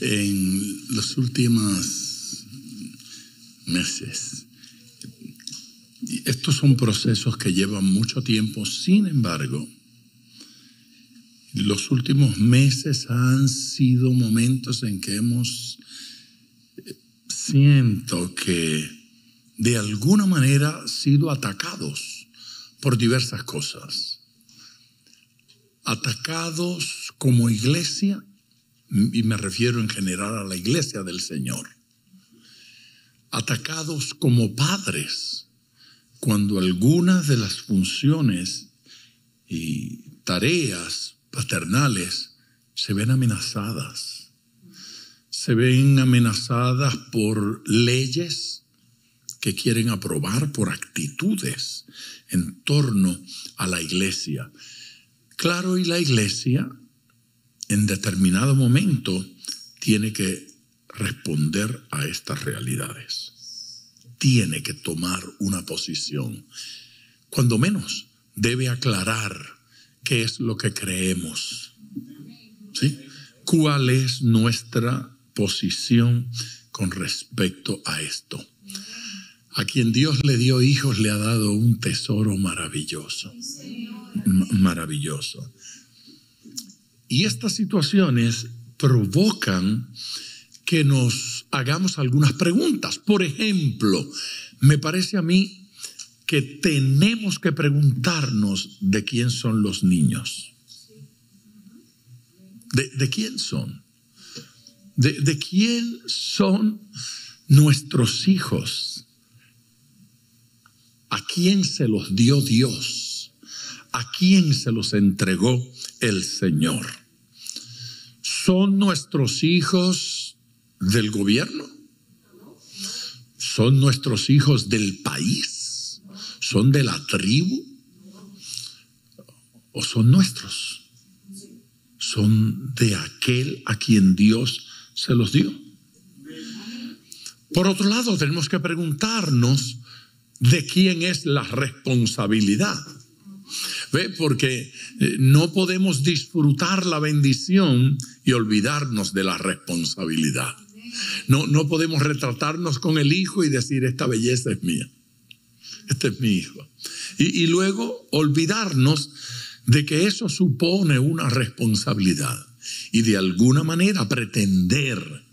En los últimos meses, estos son procesos que llevan mucho tiempo. Sin embargo, los últimos meses han sido momentos en que siento que de alguna manera sido atacados por diversas cosas. Atacados como iglesia, y me refiero en general a la iglesia del Señor. Atacados como padres, cuando algunas de las funciones y tareas paternales se ven amenazadas. Se ven amenazadas por leyes que quieren aprobar, por actitudes en torno a la iglesia. Claro, y la iglesia en determinado momento tiene que responder a estas realidades. Tiene que tomar una posición. Cuando menos debe aclarar qué es lo que creemos. ¿Sí? ¿Cuál es nuestra posición con respecto a esto? A quien Dios le dio hijos le ha dado un tesoro maravilloso. Maravilloso. Y estas situaciones provocan que nos hagamos algunas preguntas. Por ejemplo, me parece a mí que tenemos que preguntarnos de quién son los niños. ¿De quién son? ¿De quién son nuestros hijos? ¿A quién se los dio Dios? ¿A quién se los entregó el Señor? ¿Son nuestros hijos del gobierno? ¿Son nuestros hijos del país? ¿Son de la tribu? ¿O son nuestros? Son de aquel a quien Dios se los dio. Por otro lado, tenemos que preguntarnos de quién es la responsabilidad. ¿Ve? Porque no podemos disfrutar la bendición y olvidarnos de la responsabilidad. No podemos retratarnos con el hijo y decir, esta belleza es mía. Este es mi hijo. Y luego olvidarnos de que eso supone una responsabilidad. Y de alguna manera pretender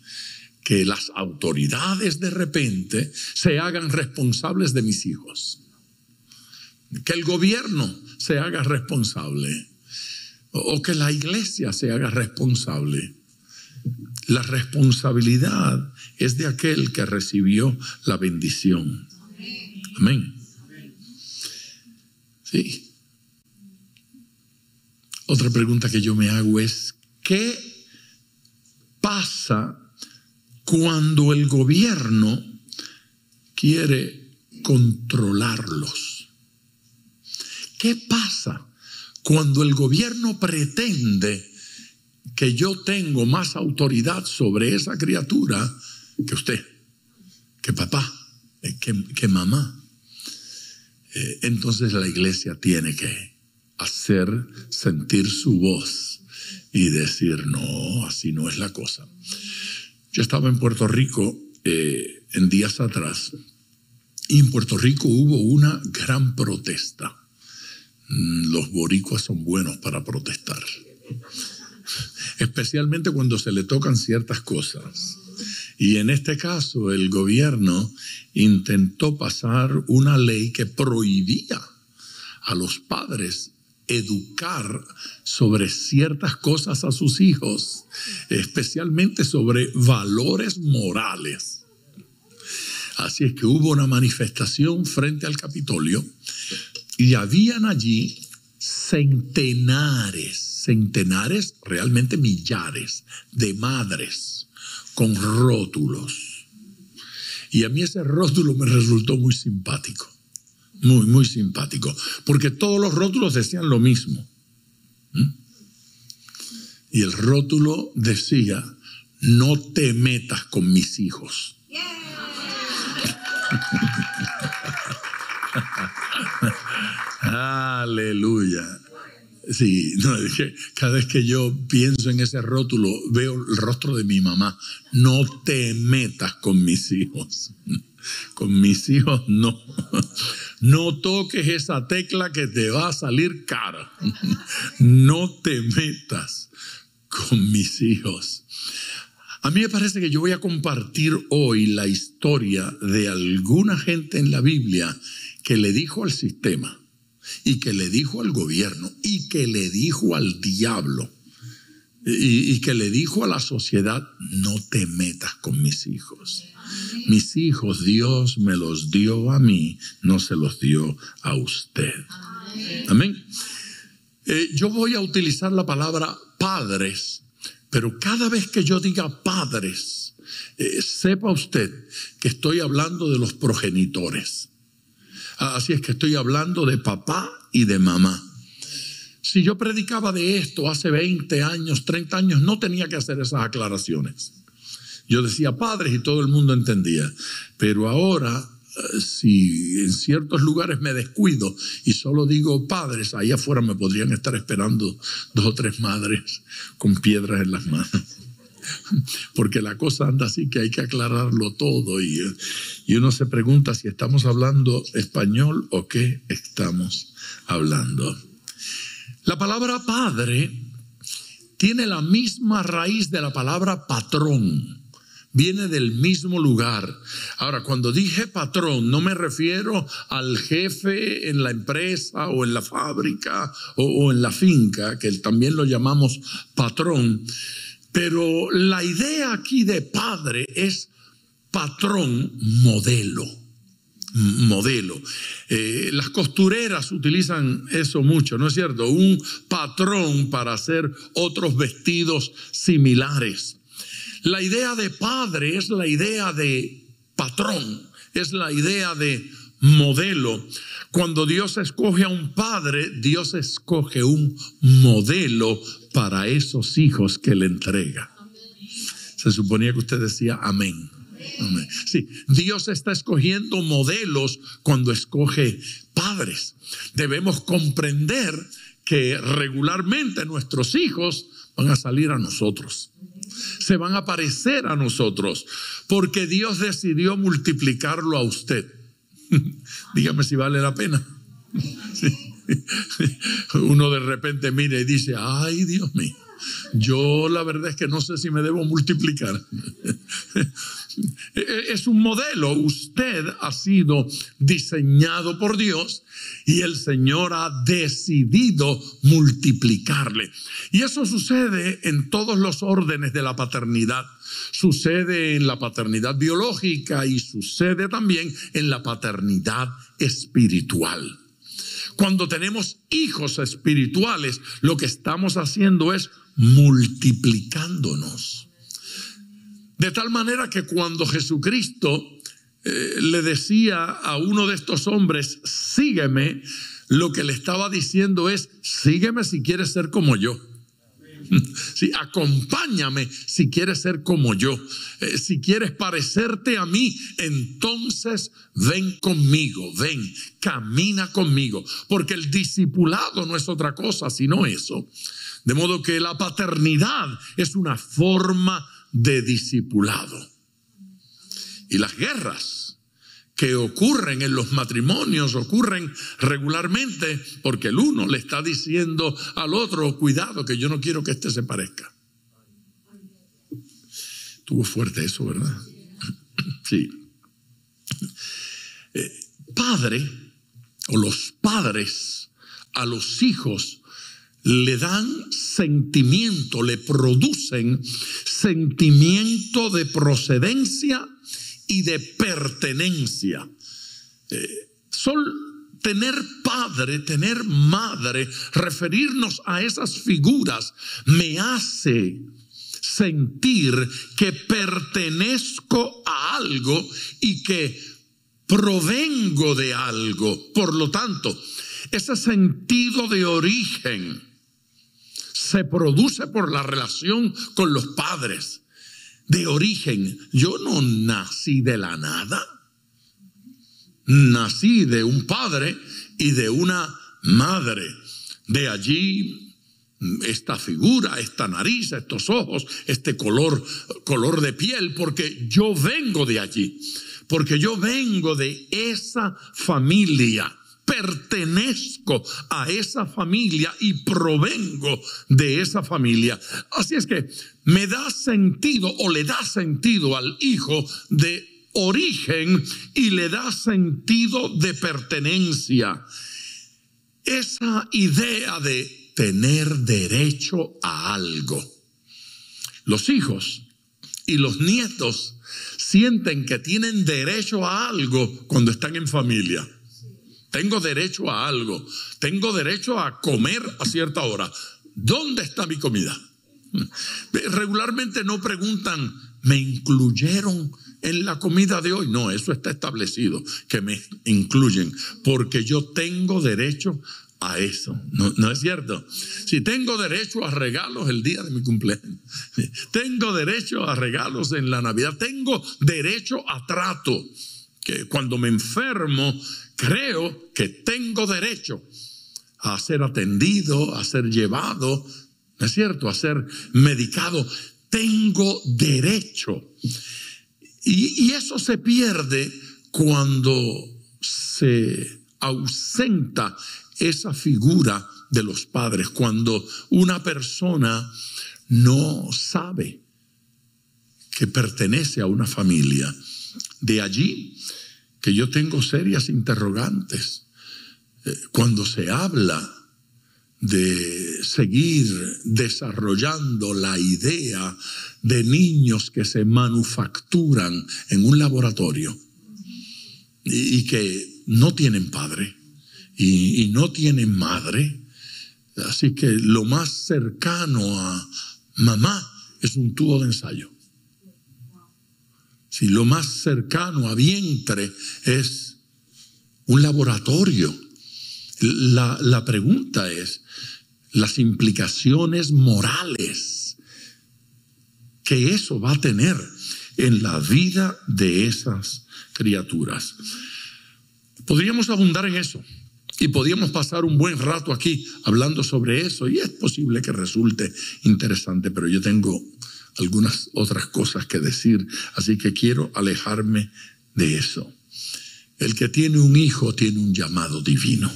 que las autoridades de repente se hagan responsables de mis hijos. Que el gobierno se haga responsable. O que la iglesia se haga responsable. La responsabilidad es de aquel que recibió la bendición. Amén. Sí. Otra pregunta que yo me hago es, ¿qué pasa cuando el gobierno quiere controlarlos? ¿Qué pasa cuando el gobierno pretende que yo tengo más autoridad sobre esa criatura que usted, que papá, que mamá? Entonces la iglesia tiene que hacer sentir su voz y decir, no, así no es la cosa. Yo estaba en Puerto Rico en días atrás y en Puerto Rico hubo una gran protesta. Los boricuas son buenos para protestar, especialmente cuando se le tocan ciertas cosas. Y en este caso el gobierno intentó pasar una ley que prohibía a los padres educar sobre ciertas cosas a sus hijos, especialmente sobre valores morales. Así es que hubo una manifestación frente al Capitolio y habían allí centenares, realmente millares de madres con rótulos. Y a mí ese rótulo me resultó muy simpático. Muy, muy simpático. Porque todos los rótulos decían lo mismo. Y el rótulo decía, no te metas con mis hijos. Aleluya. Sí, no, es que cada vez que yo pienso en ese rótulo, veo el rostro de mi mamá. No te metas con mis hijos. Con mis hijos no. No toques esa tecla que te va a salir cara. No te metas con mis hijos. A mí me parece que yo voy a compartir hoy la historia de alguna gente en la Biblia que le dijo al sistema, y que le dijo al gobierno, y que le dijo al diablo, y que le dijo a la sociedad: no te metas con mis hijos. Mis hijos Dios me los dio a mí, no se los dio a usted. Amén. Yo voy a utilizar la palabra padres, pero cada vez que yo diga padres, sepa usted que estoy hablando de los progenitores. Así es que estoy hablando de papá y de mamá. Si yo predicaba de esto hace 20 años, 30 años, no tenía que hacer esas aclaraciones. Yo decía padres y todo el mundo entendía. Pero ahora, si en ciertos lugares me descuido y solo digo padres, ahí afuera me podrían estar esperando 2 o 3 madres con piedras en las manos. Porque la cosa anda así que hay que aclararlo todo y uno se pregunta si estamos hablando español o qué estamos hablando. La palabra padre tiene la misma raíz de la palabra patrón. Viene del mismo lugar. Ahora, cuando dije patrón, no me refiero al jefe en la empresa o en la fábrica o en la finca, que también lo llamamos patrón. Pero la idea aquí de padre es patrón, modelo. Modelo. Las costureras utilizan eso mucho, ¿no es cierto? Un patrón para hacer otros vestidos similares. La idea de padre es la idea de patrón, es la idea de modelo. Cuando Dios escoge a un padre, Dios escoge un modelo para esos hijos que le entrega. Se suponía que usted decía amén. Amén. Sí, Dios está escogiendo modelos cuando escoge padres. Debemos comprender que regularmente nuestros hijos van a salir a nosotros. Se van a parecer a nosotros porque Dios decidió multiplicarlo a usted. Dígame si vale la pena. Sí. Uno de repente mira y dice: ay, Dios mío, yo la verdad es que no sé si me debo multiplicar. Es un modelo. Usted ha sido diseñado por Dios y el Señor ha decidido multiplicarle. Y eso sucede en todos los órdenes de la paternidad. Sucede en la paternidad biológica y sucede también en la paternidad espiritual. Cuando tenemos hijos espirituales, lo que estamos haciendo es multiplicándonos. De tal manera que cuando Jesucristo le decía a uno de estos hombres: sígueme, lo que le estaba diciendo es: sígueme si quieres ser como yo. Sí, acompáñame si quieres ser como yo. Si quieres parecerte a mí, entonces ven conmigo, ven, camina conmigo. Porque el discipulado no es otra cosa sino eso. De modo que la paternidad es una forma de discipulado. Y las guerras que ocurren en los matrimonios ocurren regularmente porque el uno le está diciendo al otro: cuidado, que yo no quiero que este se parezca. Estuvo fuerte eso, ¿verdad? Sí. Padre, o los padres a los hijos le dan sentimiento, le producen sentimiento de procedencia y de pertenencia. Tener padre, tener madre, referirnos a esas figuras me hace sentir que pertenezco a algo y que provengo de algo. Por lo tanto, ese sentido de origen se produce por la relación con los padres. De origen, yo no nací de la nada. Nací de un padre y de una madre. De allí esta figura, esta nariz, estos ojos, este color de piel, porque yo vengo de allí, porque yo vengo de esa familia, pertenezco a esa familia y provengo de esa familia. Así es que me da sentido, o le da sentido al hijo de origen y le da sentido de pertenencia. Esa idea de tener derecho a algo. Los hijos y los nietos sienten que tienen derecho a algo cuando están en familia. Tengo derecho a algo. Tengo derecho a comer a cierta hora. ¿Dónde está mi comida? Regularmente no preguntan, ¿me incluyeron en la comida de hoy? No, eso está establecido, que me incluyen, porque yo tengo derecho a eso. ¿No es cierto? Si tengo derecho a regalos el día de mi cumpleaños, tengo derecho a regalos en la Navidad, tengo derecho a trato, que cuando me enfermo creo que tengo derecho a ser atendido, a ser llevado, ¿no es cierto?, a ser medicado. Tengo derecho. Y eso se pierde cuando se ausenta esa figura de los padres, cuando una persona no sabe que pertenece a una familia. De allí que yo tengo serias interrogantes cuando se habla de seguir desarrollando la idea de niños que se manufacturan en un laboratorio y que no tienen padre y no tienen madre. Así que lo más cercano a mamá es un tubo de ensayo. Si lo más cercano a vientre es un laboratorio. La pregunta es las implicaciones morales que eso va a tener en la vida de esas criaturas. Podríamos abundar en eso y podríamos pasar un buen rato aquí hablando sobre eso, y es posible que resulte interesante, pero yo tengo algunas otras cosas que decir, así que quiero alejarme de eso. El que tiene un hijo tiene un llamado divino.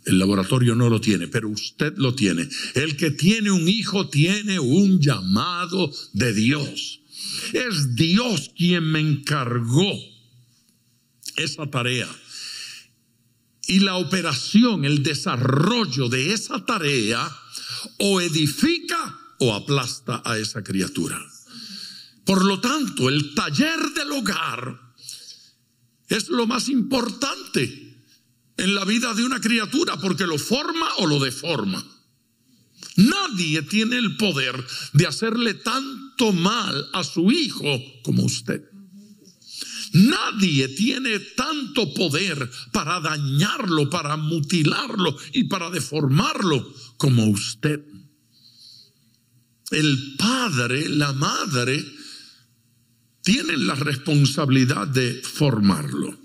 El laboratorio no lo tiene, pero usted lo tiene. El que tiene un hijo tiene un llamado de Dios. Es Dios quien me encargó esa tarea. Y la operación, el desarrollo de esa tarea, o edifica o aplasta a esa criatura. Por lo tanto, el taller del hogar es lo más importante en la vida de una criatura, porque lo forma o lo deforma. Nadie tiene el poder de hacerle tanto mal a su hijo como usted. Nadie tiene tanto poder para dañarlo, para mutilarlo y para deformarlo como usted. El padre, la madre, tienen la responsabilidad de formarlo.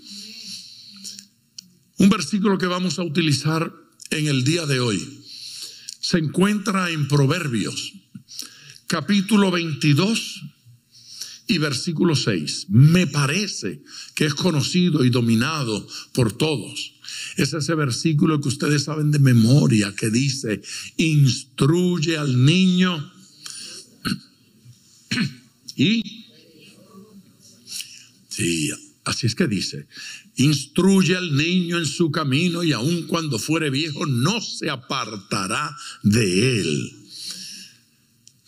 Un versículo que vamos a utilizar en el día de hoy se encuentra en Proverbios, capítulo 22 y versículo 6. Me parece que es conocido y dominado por todos. Es ese versículo que ustedes saben de memoria, que dice: instruye al niño y... sí, así es que dice: instruye al niño en su camino, y aun cuando fuere viejo no se apartará de él.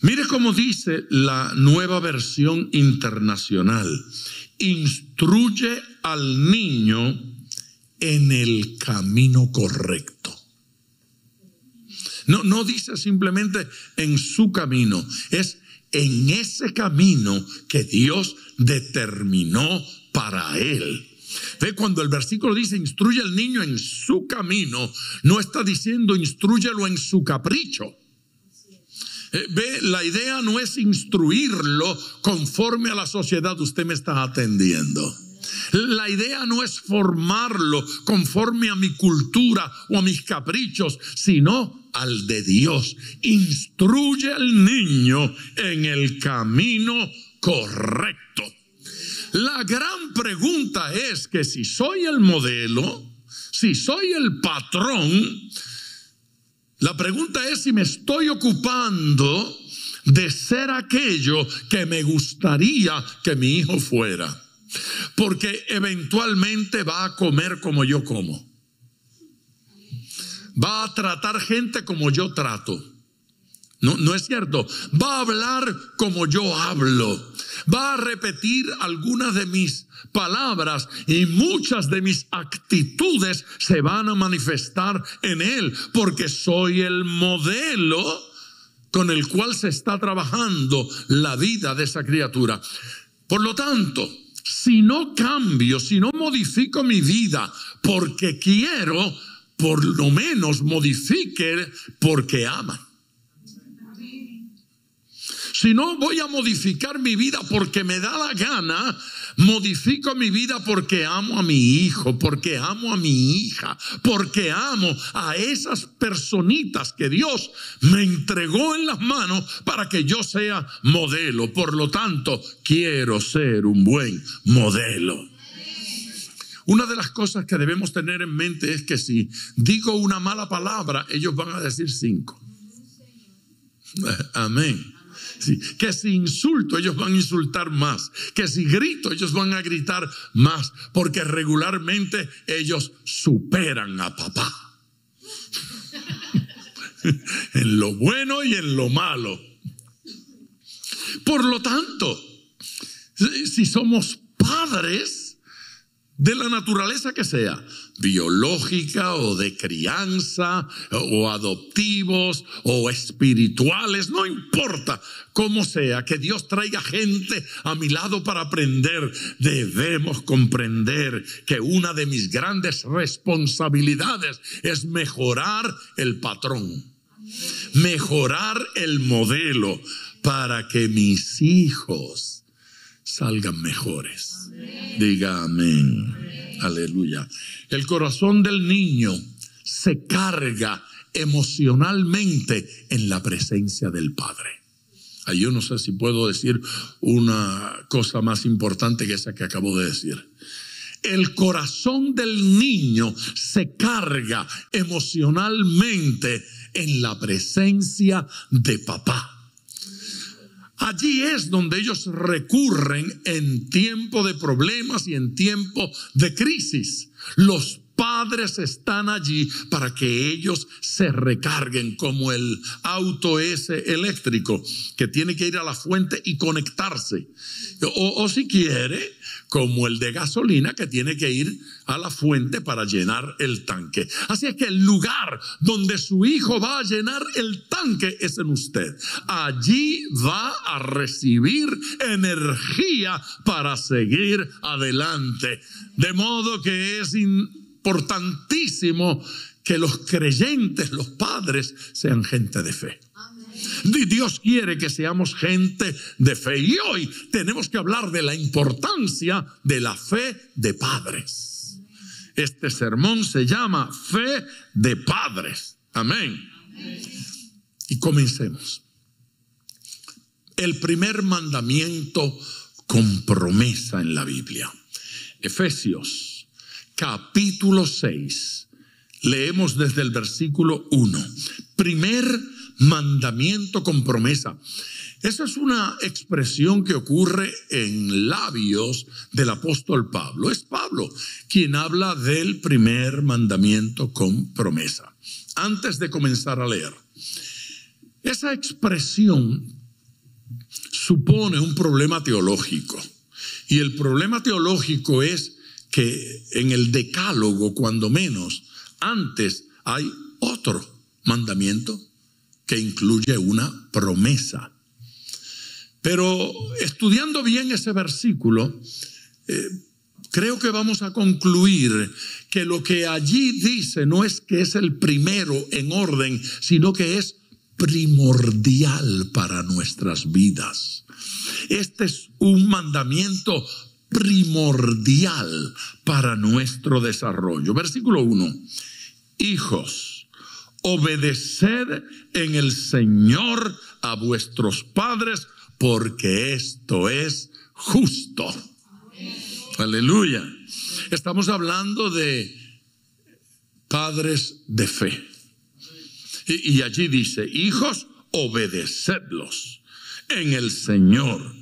Mire cómo dice la Nueva Versión Internacional: instruye al niño en el camino correcto. No dice simplemente en su camino, es en ese camino que Dios determinó para él. Ve, cuando el versículo dice instruye al niño en su camino, no está diciendo instrúyelo en su capricho. Ve, la idea no es instruirlo conforme a la sociedad. Usted me está atendiendo. La idea no es formarlo conforme a mi cultura o a mis caprichos, sino al de Dios. Instruye al niño en el camino correcto. La gran pregunta es que si soy el modelo, si soy el patrón, la pregunta es si me estoy ocupando de ser aquello que me gustaría que mi hijo fuera. Porque eventualmente va a comer como yo como. Va a tratar gente como yo trato. No es cierto. Va a hablar como yo hablo. Va a repetir algunas de mis palabras y muchas de mis actitudes se van a manifestar en él, porque soy el modelo con el cual se está trabajando la vida de esa criatura. Por lo tanto, si no cambio, si no modifico mi vida porque quiero, por lo menos modifique porque ama. Si no voy a modificar mi vida porque me da la gana, modifico mi vida porque amo a mi hijo, porque amo a mi hija, porque amo a esas personitas que Dios me entregó en las manos para que yo sea modelo. Por lo tanto, quiero ser un buen modelo. Una de las cosas que debemos tener en mente es que si digo una mala palabra, ellos van a decir 5. Amén. Sí, que si insulto, ellos van a insultar más. Que si grito, ellos van a gritar más. Porque regularmente ellos superan a papá. En lo bueno y en lo malo. Por lo tanto, si somos padres de la naturaleza que sea, biológica o de crianza o adoptivos o espirituales, no importa cómo sea, que Dios traiga gente a mi lado para aprender, debemos comprender que una de mis grandes responsabilidades es mejorar el patrón, mejorar el modelo para que mis hijos salgan mejores. Diga amén. Aleluya. El corazón del niño se carga emocionalmente en la presencia del Padre. Yo no sé si puedo decir una cosa más importante que esa que acabo de decir. El corazón del niño se carga emocionalmente en la presencia de papá. Allí es donde ellos recurren en tiempo de problemas y en tiempo de crisis. Los padres están allí para que ellos se recarguen, como el auto ese eléctrico que tiene que ir a la fuente y conectarse. O si quiere, como el de gasolina que tiene que ir a la fuente para llenar el tanque. Así es que el lugar donde su hijo va a llenar el tanque es en usted. Allí va a recibir energía para seguir adelante. De modo que es importantísimo que los creyentes, los padres, sean gente de fe. Dios quiere que seamos gente de fe. Y hoy tenemos que hablar de la importancia de la fe de padres. Este sermón se llama Fe de Padres. Amén. Y comencemos. El primer mandamiento con promesa en la Biblia. Efesios capítulo 6. Leemos desde el versículo 1. Primer mandamiento con promesa. Esa es una expresión que ocurre en labios del apóstol Pablo. Es Pablo quien habla del primer mandamiento con promesa. Antes de comenzar a leer, esa expresión supone un problema teológico. Y el problema teológico es que en el decálogo, cuando menos, antes hay otro mandamiento que incluye una promesa. Pero estudiando bien ese versículo, creo que vamos a concluir que lo que allí dice no es que es el primero en orden, sino que es primordial para nuestras vidas. Este es un mandamiento primordial para nuestro desarrollo. Versículo 1. Hijos, obedeced en el Señor a vuestros padres, porque esto es justo. Aleluya. Estamos hablando de padres de fe. Y allí dice, hijos, obedecedlos en el Señor,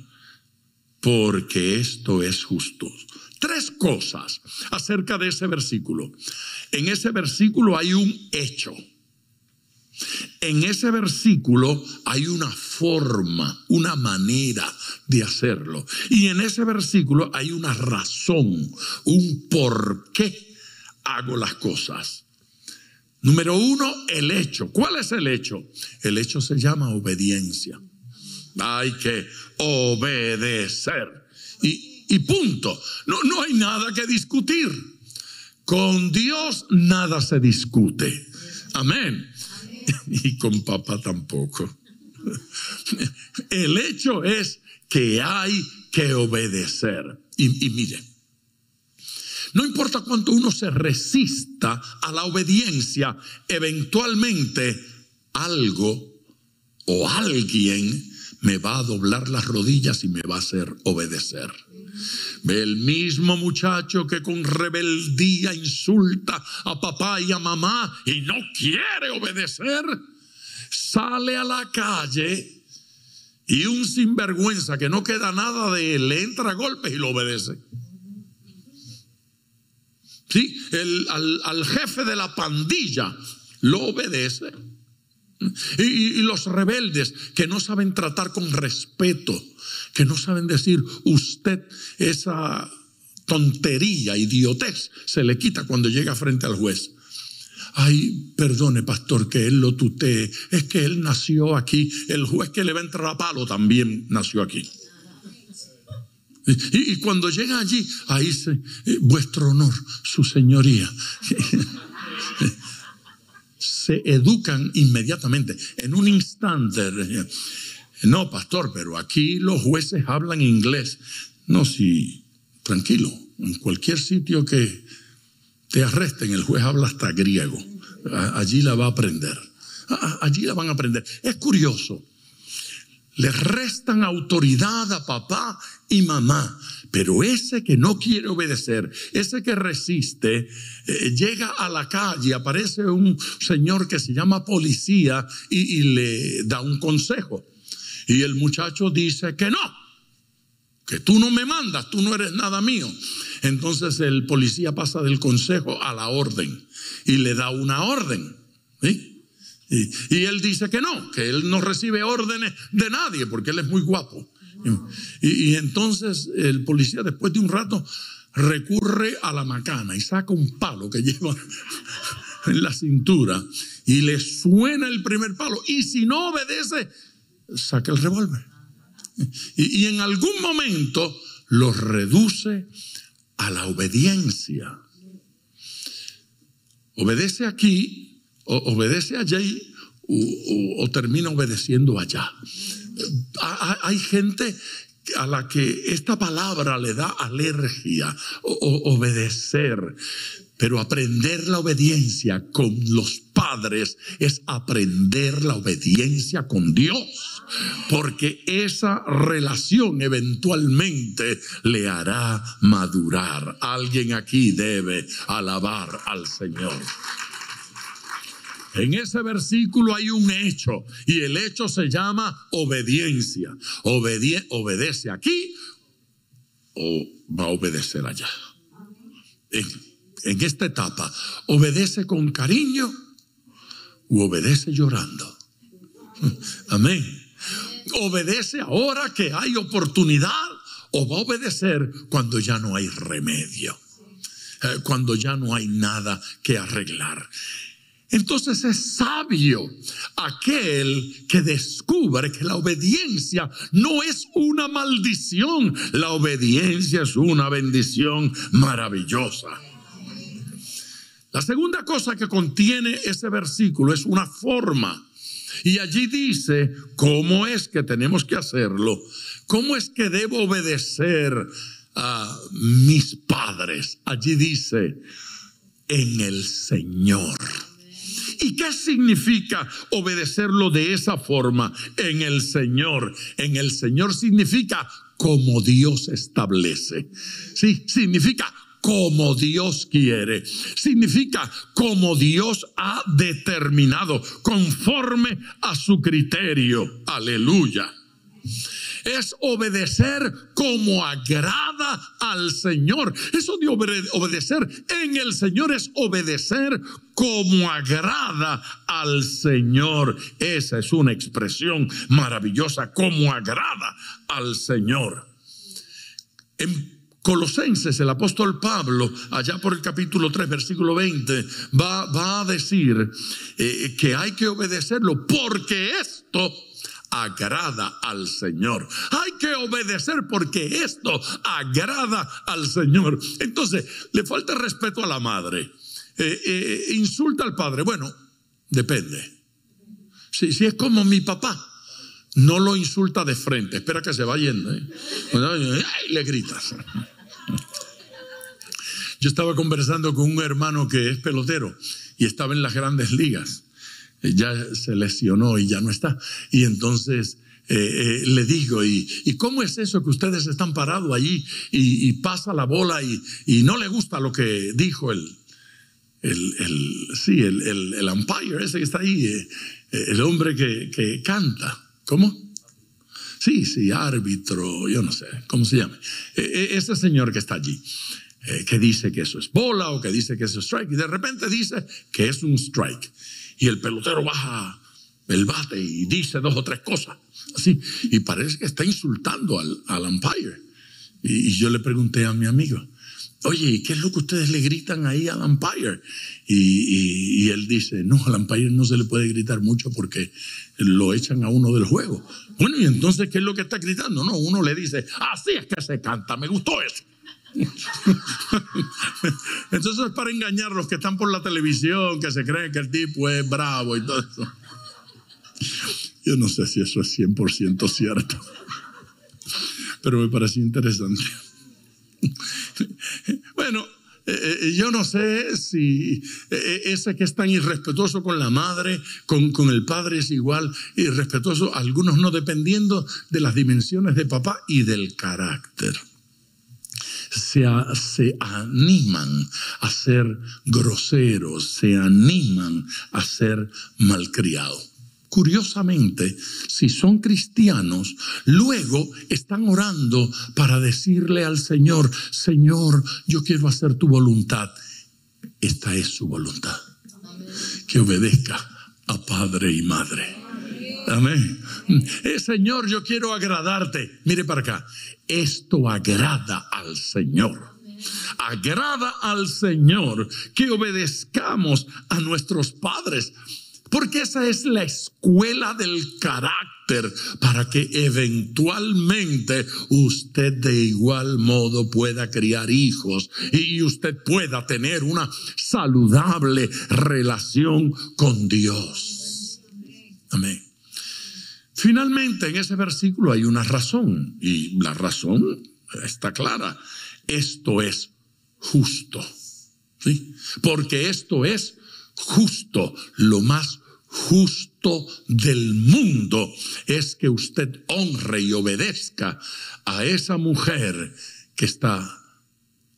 porque esto es justo. 3 cosas acerca de ese versículo. En ese versículo hay un hecho. En ese versículo hay una forma, una manera de hacerlo. Y en ese versículo hay una razón, un por qué hago las cosas. Número 1, el hecho. ¿Cuál es el hecho? El hecho se llama obediencia. Hay que obedecer. Y punto. No hay nada que discutir. Con Dios nada se discute. Amén. Y con papá tampoco. El hecho es que hay que obedecer. Y miren, no importa cuánto uno se resista a la obediencia, eventualmente algo o alguien me va a doblar las rodillas y me va a hacer obedecer. El mismo muchacho que con rebeldía insulta a papá y a mamá y no quiere obedecer, sale a la calle y un sinvergüenza que no queda nada de él le entra a golpes y lo obedece. Sí, al jefe de la pandilla lo obedece. Y los rebeldes que no saben tratar con respeto, que no saben decir usted, esa tontería, idiotez, se le quita cuando llega frente al juez. Ay, perdone, pastor, que él lo tutee. Es que él nació aquí. El juez que le va a entrar a palo también nació aquí. Y cuando llega allí, ahí dice, vuestro honor, su señoría. Se educan inmediatamente, en un instante. No, pastor, pero aquí los jueces hablan inglés. No, sí, tranquilo. En cualquier sitio que te arresten, el juez habla hasta griego. Allí la va a aprender. Allí la van a aprender. Es curioso. Le restan autoridad a papá y mamá, pero ese que no quiere obedecer, ese que resiste, llega a la calle, aparece un señor que se llama policía y le da un consejo. Y el muchacho dice que no, que tú no me mandas, tú no eres nada mío. Entonces el policía pasa del consejo a la orden y le da una orden, ¿sí? Y él dice que él no recibe órdenes de nadie porque él es muy guapo. Y entonces el policía, después de un rato, recurre a la macana y saca un palo que lleva en la cintura y le suena el primer palo. Y si no obedece, saca el revólver. Y en algún momento lo reduce a la obediencia. Obedece aquí, obedece allí o termina obedeciendo allá. Hay gente a la que esta palabra le da alergia, obedecer. Pero aprender la obediencia con los padres es aprender la obediencia con Dios, porque esa relación eventualmente le hará madurar. Alguien aquí debe alabar al Señor. En ese versículo hay un hecho y el hecho se llama obediencia. Obedece aquí o va a obedecer allá. En esta etapa, ¿obedece con cariño o obedece llorando? Amén. ¿Obedece ahora que hay oportunidad o va a obedecer cuando ya no hay remedio? Cuando ya no hay nada que arreglar. Entonces es sabio aquel que descubre que la obediencia no es una maldición, la obediencia es una bendición maravillosa. La segunda cosa que contiene ese versículo es una forma. Y allí dice cómo es que tenemos que hacerlo, cómo es que debo obedecer mis padres. Allí dice, en el Señor. ¿Y qué significa obedecerlo de esa forma? En el Señor. En el Señor significa como Dios establece. Sí, significa como Dios quiere. Significa como Dios ha determinado, conforme a su criterio. Aleluya. Es obedecer como agrada al Señor. Eso de obedecer en el Señor es obedecer como agrada al Señor. Esa es una expresión maravillosa, como agrada al Señor. En Colosenses, el apóstol Pablo, allá por el capítulo 3, versículo 20, va a decir que hay que obedecerlo porque esto agrada al Señor. Hay que obedecer porque esto agrada al Señor. Entonces, le falta respeto a la madre. Insulta al padre. Bueno, depende. Si es como mi papá, no lo insulta de frente. Espera que se va yendo. Y le gritas. Yo estaba conversando con un hermano que es pelotero y estaba en las grandes ligas. Ya se lesionó y ya no está. Y entonces le digo, ¿y cómo es eso que ustedes están parados allí y pasa la bola y no le gusta lo que dijo el umpire ese que está ahí, el hombre que canta? ¿Cómo? Sí, árbitro, yo no sé, ¿cómo se llama? Ese señor que está allí, que dice que eso es bola o que dice que eso es strike, y de repente dice que es un strike. Y el pelotero baja el bate y dice 2 o 3 cosas, así, y parece que está insultando al umpire. Y yo le pregunté a mi amigo, oye, ¿y qué es lo que ustedes le gritan ahí al umpire? Y él dice, no, al umpire no se le puede gritar mucho porque lo echan a uno del juego. Bueno, y entonces, ¿qué es lo que está gritando? No, uno le dice, así es que se canta, me gustó eso. Entonces es para engañar a los que están por la televisión, que se creen que el tipo es bravo y todo eso. Yo no sé si eso es 100% cierto, pero me pareció interesante. Bueno, yo no sé si ese que es tan irrespetuoso con la madre, con el padre es igual irrespetuoso, algunos no, dependiendo de las dimensiones de papá y del carácter. Se animan a ser groseros, se animan a ser malcriados. Curiosamente, si son cristianos, luego están orando para decirle al Señor, Señor, yo quiero hacer tu voluntad. Esta es su voluntad. Que obedezca a padre y madre. Amén. Señor, yo quiero agradarte. Mire para acá. Esto agrada al Señor. Agrada al Señor que obedezcamos a nuestros padres. Porque esa es la escuela del carácter para que eventualmente usted de igual modo pueda criar hijos y usted pueda tener una saludable relación con Dios. Amén. Finalmente, en ese versículo hay una razón, y la razón está clara. Esto es justo, ¿sí? Porque esto es justo. Lo más justo del mundo es que usted honre y obedezca a esa mujer que está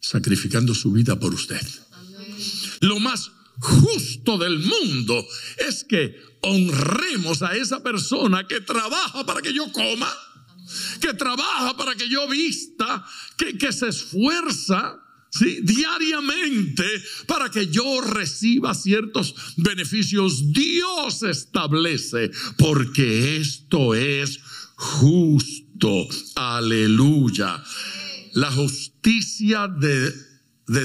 sacrificando su vida por usted. Amén. Lo más justo del mundo es que honremos a esa persona que trabaja para que yo coma, que trabaja para que yo vista, que se esfuerza, ¿sí?, diariamente para que yo reciba ciertos beneficios. Dios establece, porque esto es justo. Aleluya. La justicia de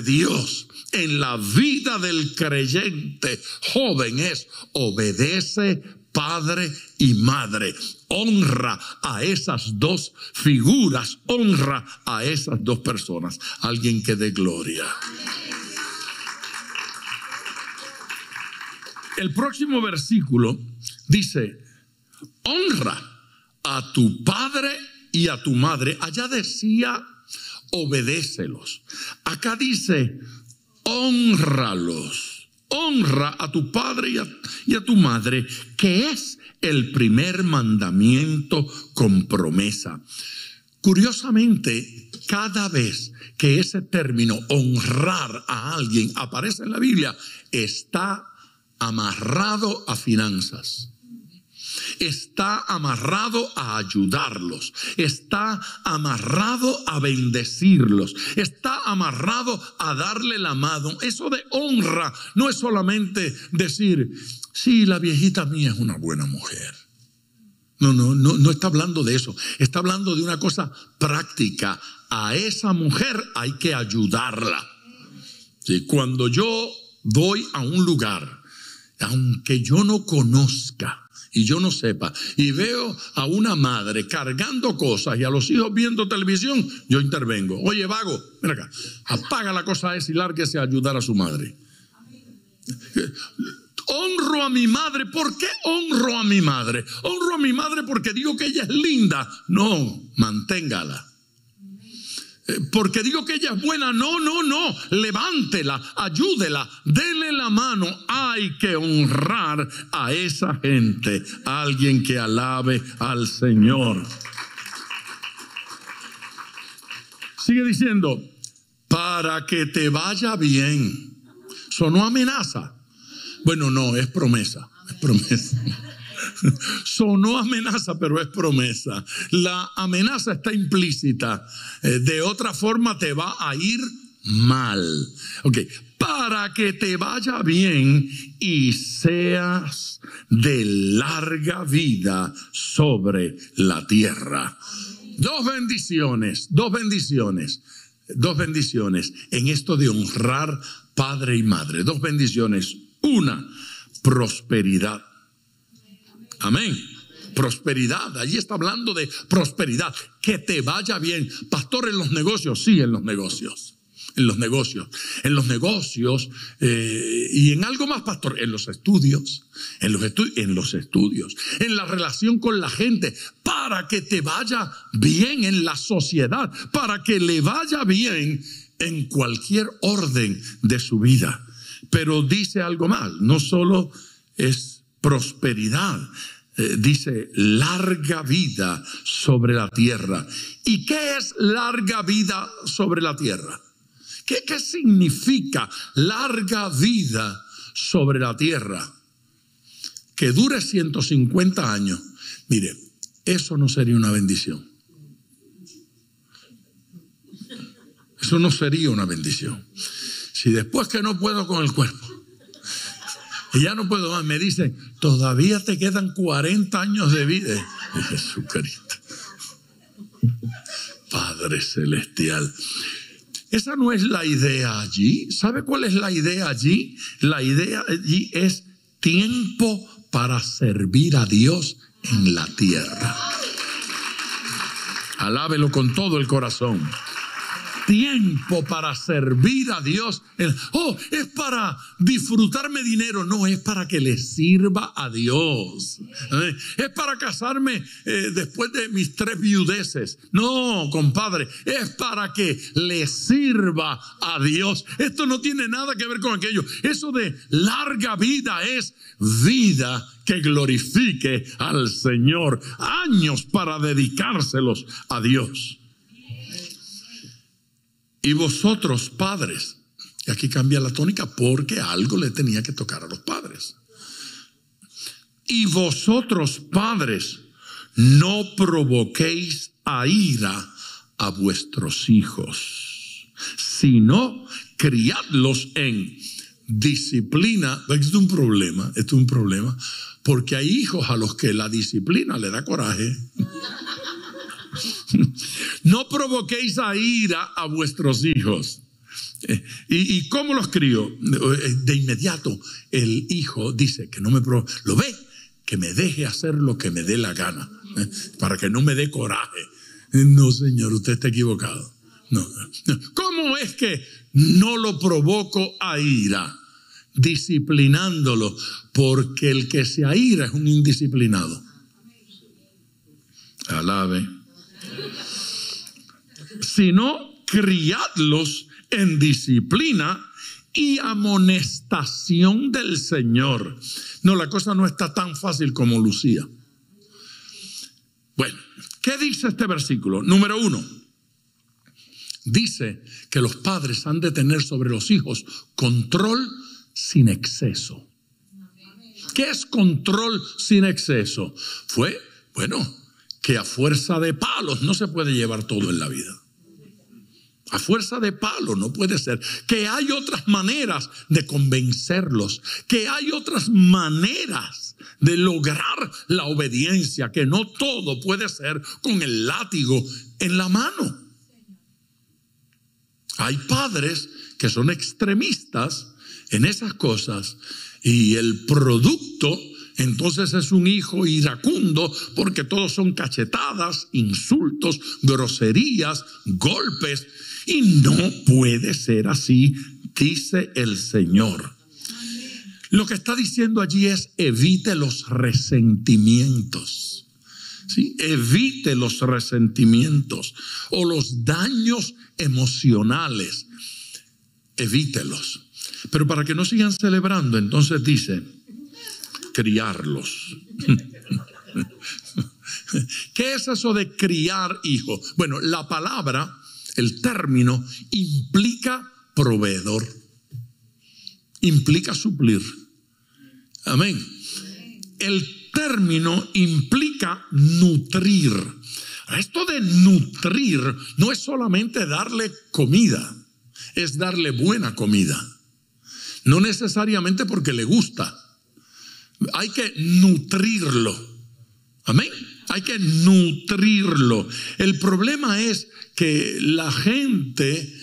Dios en la vida del creyente joven es: obedece padre y madre. Honra a esas dos figuras, honra a esas dos personas. Alguien que dé gloria. El próximo versículo dice: honra a tu padre y a tu madre. Allá decía obedécelos. Acá dice, hónralos. Honra a tu padre y a tu madre, que es el primer mandamiento con promesa. Curiosamente, cada vez que ese término honrar a alguien aparece en la Biblia, está amarrado a finanzas. Está amarrado a ayudarlos, está amarrado a bendecirlos, está amarrado a darle la mano. Eso de honra no es solamente decir, sí, la viejita mía es una buena mujer. No está hablando de eso. Está hablando de una cosa práctica. A esa mujer hay que ayudarla. Sí, cuando yo voy a un lugar, aunque yo no conozca y yo no sepa, y veo a una madre cargando cosas y a los hijos viendo televisión, yo intervengo. Oye, vago, ven acá, apaga la cosa esa y lárguese a ayudar a su madre. Honro a mi madre. ¿Por qué honro a mi madre? Honro a mi madre porque digo que ella es linda. No, manténgala. Porque digo que ella es buena. No. Levántela, ayúdela, dele la mano. Hay que honrar a esa gente. Alguien que alabe al Señor. Sigue diciendo, para que te vaya bien. ¿Sonó amenaza? Bueno, no, es promesa. Es promesa. Sonó amenaza, pero es promesa. La amenaza está implícita. De otra forma te va a ir mal. Ok, para que te vaya bien y seas de larga vida sobre la tierra. Dos bendiciones en esto de honrar padre y madre. Dos bendiciones. Una, prosperidad. Amén. Prosperidad. Allí está hablando de prosperidad. Que te vaya bien. Pastor, en los negocios. Sí, en los negocios. En los negocios. En los negocios. Y en algo más, pastor. En los estudios. En los estudios. En la relación con la gente. Para que te vaya bien en la sociedad. Para que le vaya bien en cualquier orden de su vida. Pero dice algo más. No solo es prosperidad, dice larga vida sobre la tierra. ¿Y qué es larga vida sobre la tierra? ¿Qué significa larga vida sobre la tierra? Que dure 150 años. Mire, eso no sería una bendición. Eso no sería una bendición. Si después que no puedo con el cuerpo y ya no puedo más, me dicen, todavía te quedan 40 años de vida. Jesucristo, Padre Celestial. Esa no es la idea allí. ¿Sabe cuál es la idea allí? La idea allí es tiempo para servir a Dios en la tierra. Alábelo con todo el corazón. Tiempo para servir a Dios. Es para disfrutarme dinero. No, es para que le sirva a Dios. Es para casarme después de mis 3 viudeces. No, compadre, es para que le sirva a Dios. Esto no tiene nada que ver con aquello. Eso de larga vida es vida que glorifique al Señor. Años para dedicárselos a Dios. Y vosotros, padres, y aquí cambia la tónica porque algo le tenía que tocar a los padres. Y vosotros, padres, no provoquéis a ira a vuestros hijos, sino criadlos en disciplina. Esto es un problema, porque hay hijos a los que la disciplina le da coraje. No provoquéis a ira a vuestros hijos. ¿Y cómo los crío? De inmediato el hijo dice que no me provoque. Lo ve, que me deje hacer lo que me dé la gana, para que no me dé coraje. No, señor, usted está equivocado. No. ¿Cómo es que no lo provoco a ira? Disciplinándolo, porque el que se aira es un indisciplinado. Alabe. Sino criadlos en disciplina y amonestación del Señor. No, la cosa no está tan fácil como lucía. Bueno, ¿qué dice este versículo? Número 1, dice que los padres han de tener sobre los hijos control sin exceso. ¿Qué es control sin exceso? Que a fuerza de palos no se puede llevar todo en la vida. A fuerza de palos no puede ser. Que hay otras maneras de convencerlos. Que hay otras maneras de lograr la obediencia. Que no todo puede ser con el látigo en la mano. Hay padres que son extremistas en esas cosas y el producto entonces es un hijo iracundo porque todos son cachetadas, insultos, groserías, golpes, y no puede ser así, dice el Señor. Lo que está diciendo allí es: evite los resentimientos. ¿Sí? Evite los resentimientos o los daños emocionales. Evítelos. Pero para que no sigan celebrando, entonces dice: criarlos. ¿Qué es eso de criar hijos? Bueno, la palabra, el término, implica proveedor. Implica suplir. Amén. El término implica nutrir. Esto de nutrir no es solamente darle comida, es darle buena comida. No necesariamente porque le gusta. Hay que nutrirlo. Amén. Hay que nutrirlo. El problema es que la gente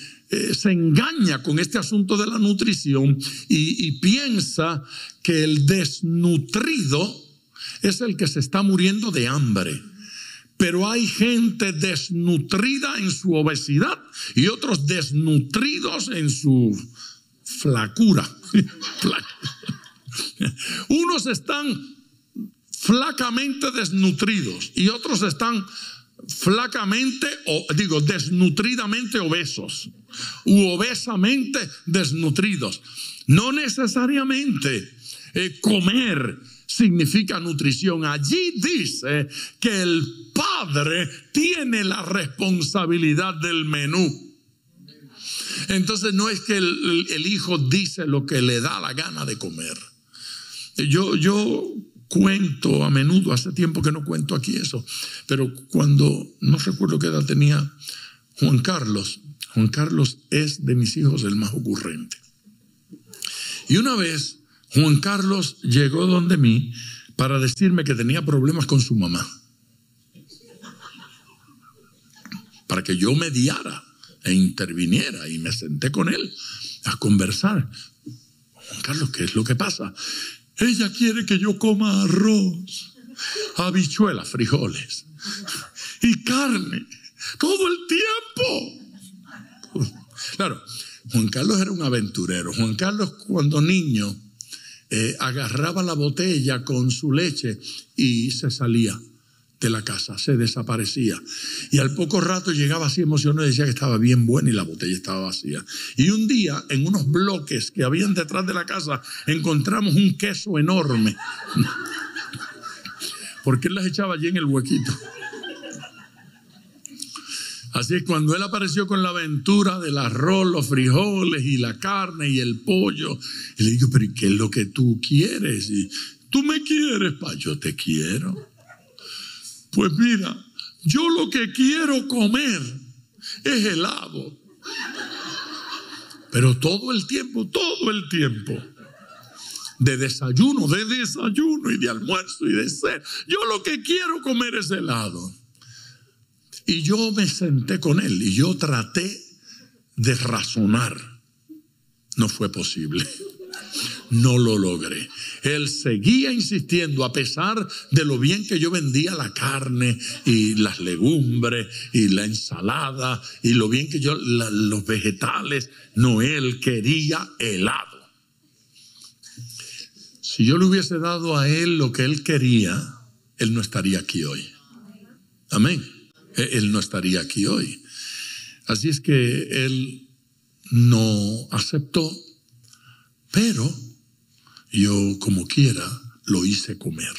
se engaña con este asunto de la nutrición y piensa que el desnutrido es el que se está muriendo de hambre. Pero hay gente desnutrida en su obesidad y otros desnutridos en su flacura. Unos están flacamente desnutridos y otros están desnutridamente obesos u obesamente desnutridos. No necesariamente comer significa nutrición. Allí dice que el padre tiene la responsabilidad del menú. Entonces no es que el hijo dice lo que le da la gana de comer. Yo cuento a menudo, hace tiempo que no cuento aquí eso, pero cuando, no recuerdo qué edad tenía Juan Carlos es de mis hijos el más ocurrente. Y una vez Juan Carlos llegó donde mí para decirme que tenía problemas con su mamá, para que yo mediara e interviniera, y me senté con él a conversar. Juan Carlos, ¿qué es lo que pasa? Ella quiere que yo coma arroz, habichuelas, frijoles y carne todo el tiempo. Claro, Juan Carlos era un aventurero. Juan Carlos, cuando niño, agarraba la botella con su leche y se salía de la casa, se desaparecía. Y al poco rato llegaba así emocionado y decía que estaba bien buena y la botella estaba vacía. Y un día, en unos bloques que habían detrás de la casa, encontramos un queso enorme. Porque él las echaba allí en el huequito. Así es, cuando él apareció con la aventura del arroz, los frijoles y la carne y el pollo, y le digo, pero ¿qué es lo que tú quieres? Y, ¿tú me quieres, pa? Yo te quiero. Pues mira, yo lo que quiero comer es helado. Pero todo el tiempo, de desayuno y de almuerzo y de cena, yo lo que quiero comer es helado. Y yo me senté con él y yo traté de razonar. No fue posible. No lo logré. Él seguía insistiendo a pesar de lo bien que yo vendía la carne y las legumbres y la ensalada y lo bien que yo, los vegetales. No, él quería helado. Si yo le hubiese dado a él lo que él quería, él no estaría aquí hoy. Amén. Él no estaría aquí hoy. Así es que él no aceptó, pero yo como quiera lo hice comer.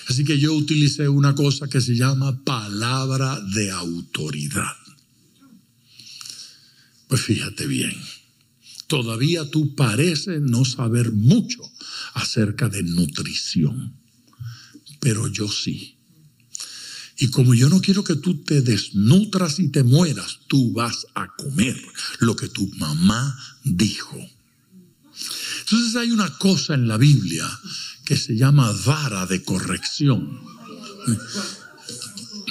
Así que yo utilicé una cosa que se llama palabra de autoridad. Pues fíjate bien, todavía tú pareces no saber mucho acerca de nutrición, pero yo sí. Y como yo no quiero que tú te desnutras y te mueras, tú vas a comer lo que tu mamá dijo. Entonces hay una cosa en la Biblia que se llama vara de corrección.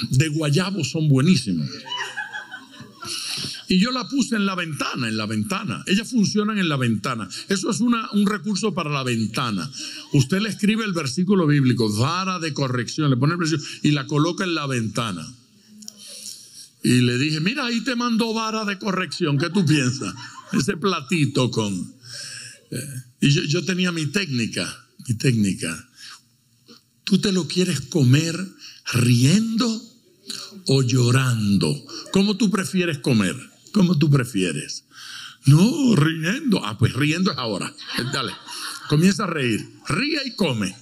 De guayabo son buenísimos. Y yo la puse en la ventana. Ellas funcionan en la ventana. Eso es un recurso para la ventana. Usted le escribe el versículo bíblico, vara de corrección, le pone el versículo y la coloca en la ventana. Y le dije, mira, ahí te mandó vara de corrección. ¿Qué tú piensas? Ese platito con... Y yo tenía mi técnica. ¿Tú te lo quieres comer riendo o llorando? ¿Cómo tú prefieres comer? ¿Cómo tú prefieres? No, riendo. Pues riendo es ahora. Dale, comienza a reír. Ríe y come.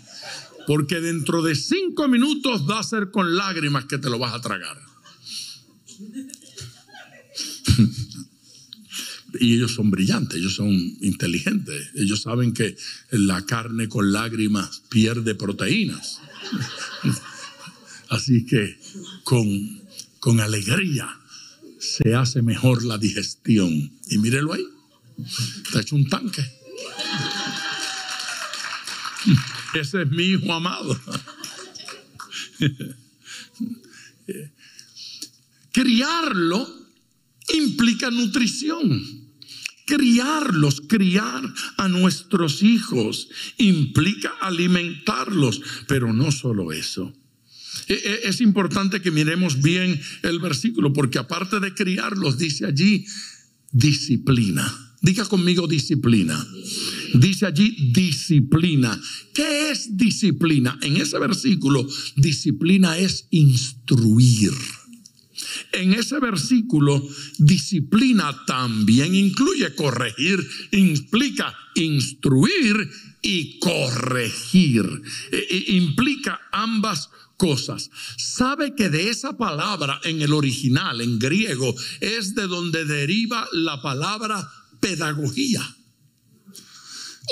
Porque dentro de 5 minutos va a ser con lágrimas que te lo vas a tragar. Y ellos son brillantes, ellos son inteligentes. Ellos saben que la carne con lágrimas pierde proteínas. Así que con alegría se hace mejor la digestión. Y mírelo ahí, está hecho un tanque. Ese es mi hijo amado. Criarlo implica nutrición. Criar a nuestros hijos implica alimentarlos, pero no solo eso. Es importante que miremos bien el versículo, porque aparte de criarlos, dice allí disciplina. Diga conmigo disciplina. Dice allí disciplina. ¿Qué es disciplina? En ese versículo, disciplina es instruir. En ese versículo, disciplina también incluye corregir, implica instruir y corregir. Implica ambas cosas. ¿Sabe que de esa palabra en el original, en griego, es de donde deriva la palabra pedagogía?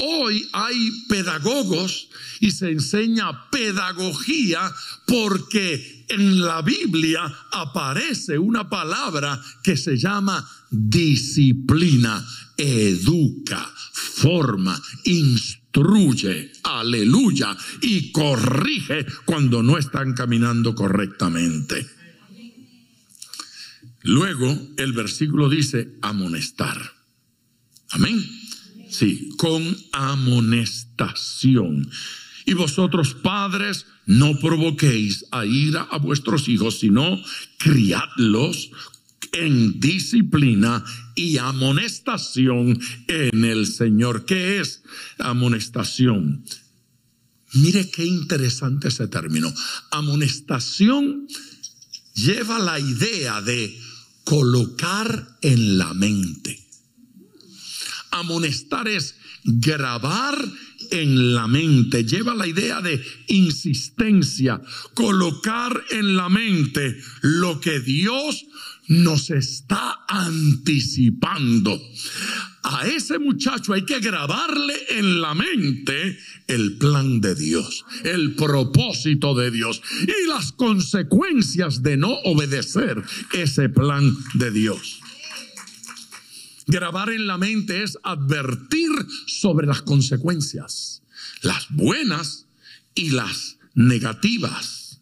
Hoy hay pedagogos y se enseña pedagogía porque en la Biblia aparece una palabra que se llama disciplina. Educa, forma, instruye, aleluya, y corrige cuando no están caminando correctamente. Luego el versículo dice amonestar. Amén. Sí, con amonestación. Y vosotros, padres, no provoquéis a ira a vuestros hijos, sino criadlos en disciplina y amonestación en el Señor. ¿Qué es amonestación? Mire qué interesante ese término. Amonestación lleva la idea de colocar en la mente. Amonestar es grabar en la mente, lleva la idea de insistencia, colocar en la mente lo que Dios nos está anticipando. A ese muchacho hay que grabarle en la mente el plan de Dios, el propósito de Dios y las consecuencias de no obedecer ese plan de Dios. Grabar en la mente es advertir sobre las consecuencias, las buenas y las negativas.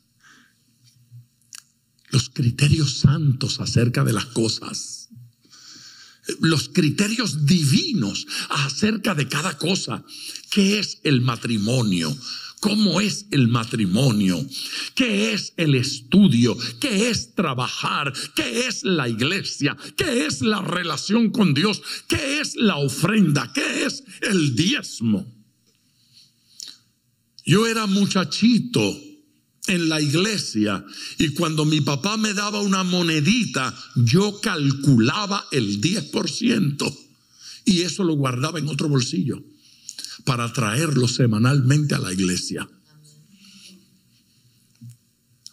Los criterios santos acerca de las cosas, los criterios divinos acerca de cada cosa. ¿Qué es el matrimonio? ¿Cómo es el matrimonio? ¿Qué es el estudio? ¿Qué es trabajar? ¿Qué es la iglesia? ¿Qué es la relación con Dios? ¿Qué es la ofrenda? ¿Qué es el diezmo? Yo era muchachito en la iglesia, y cuando mi papá me daba una monedita, yo calculaba el 10% y eso lo guardaba en otro bolsillo para traerlo semanalmente a la iglesia.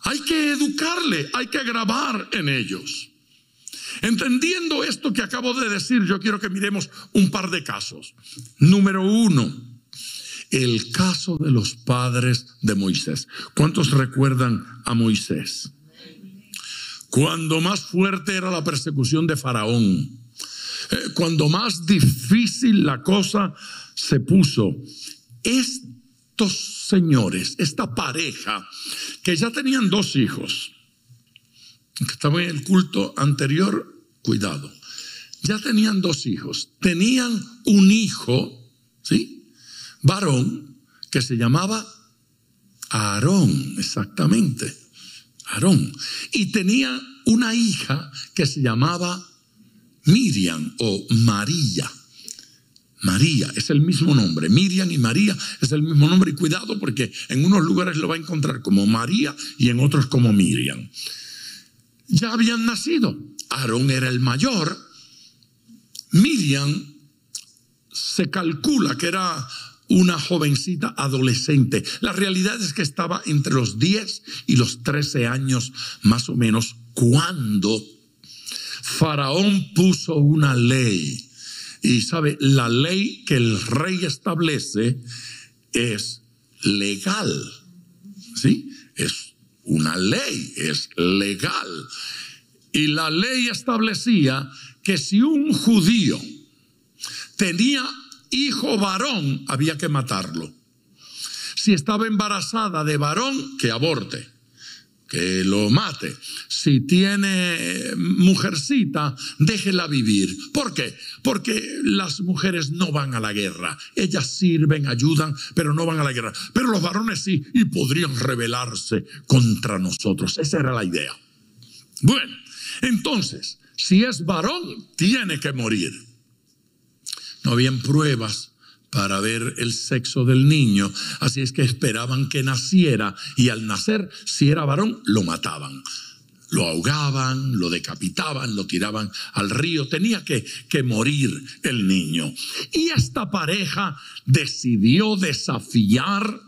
Hay que educarle, hay que grabar en ellos. Entendiendo esto que acabo de decir, yo quiero que miremos un par de casos. Número 1, el caso de los padres de Moisés. ¿Cuántos recuerdan a Moisés? Cuando más fuerte era la persecución de Faraón, cuando más difícil la cosa se puso, estos señores, esta pareja, que ya tenían 2 hijos, que estaban en el culto anterior, cuidado, ya tenían 2 hijos, tenían un hijo, ¿sí?, varón, que se llamaba Aarón, exactamente, Aarón, y tenía una hija que se llamaba Miriam o María. María es el mismo nombre, Miriam y María es el mismo nombre, y cuidado porque en unos lugares lo va a encontrar como María y en otros como Miriam. Ya habían nacido, Aarón era el mayor, Miriam se calcula que era una jovencita adolescente. La realidad es que estaba entre los 10 y los 13 años más o menos cuando Faraón puso una ley. Y sabe, la ley que el rey establece es legal, ¿sí? Es una ley, es legal. Y la ley establecía que si un judío tenía hijo varón, había que matarlo. Si estaba embarazada de varón, que aborte, que lo mate. Si tiene mujercita, déjela vivir. ¿Por qué? Porque las mujeres no van a la guerra. Ellas sirven, ayudan, pero no van a la guerra. Pero los varones sí, y podrían rebelarse contra nosotros. Esa era la idea. Bueno, entonces, si es varón, tiene que morir. No habían pruebas para ver el sexo del niño, así es que esperaban que naciera, y al nacer, si era varón, lo mataban. Lo ahogaban, lo decapitaban, lo tiraban al río, tenía que morir el niño. Y esta pareja decidió desafiar